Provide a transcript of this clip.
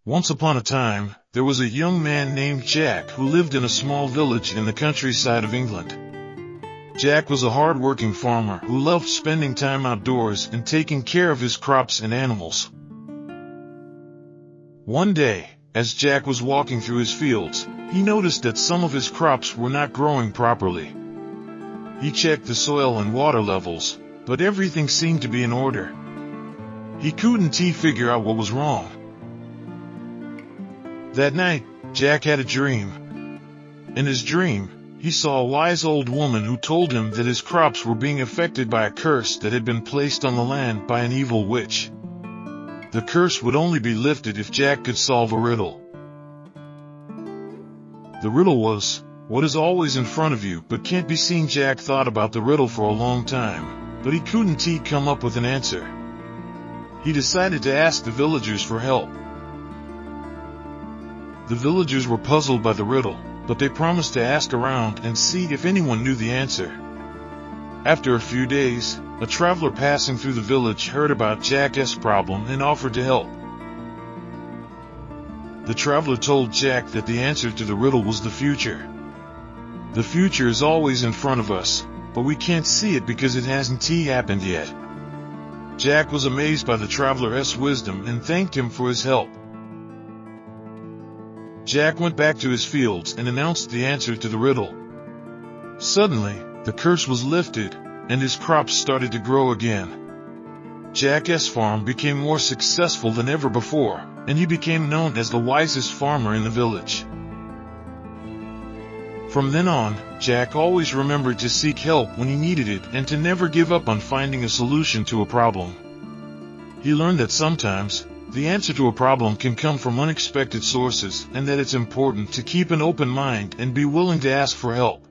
Once upon a time, there was a young man named Jack who lived in a small village in the countryside of England. Jack was a hard-working farmer who loved spending time outdoors and taking care of his crops and animals. One day, as Jack was walking through his fields, he noticed that some of his crops were not growing properly. He checked the soil and water levels, but everything seemed to be in order. He couldn't figure out what was wrong. That night, Jack had a dream. In his dream, he saw a wise old woman who told him that his crops were being affected by a curse that had been placed on the land by an evil witch. The curse would only be lifted if Jack could solve a riddle. The riddle was, what is always in front of you but can't be seen? Jack thought about the riddle for a long time, but he couldn't come up with an answer. He decided to ask the villagers for help. The villagers were puzzled by the riddle, but they promised to ask around and see if anyone knew the answer. After a few days, a traveler passing through the village heard about Jack's problem and offered to help. The traveler told Jack that the answer to the riddle was the future. The future is always in front of us, but we can't see it because it hasn't happened yet. Jack was amazed by the traveler's wisdom and thanked him for his help. Jack went back to his fields and announced the answer to the riddle. Suddenly, the curse was lifted, and his crops started to grow again. Jack's farm became more successful than ever before, and he became known as the wisest farmer in the village. From then on, Jack always remembered to seek help when he needed it and to never give up on finding a solution to a problem. He learned that sometimes, the answer to a problem can come from unexpected sources and that it's important to keep an open mind and be willing to ask for help.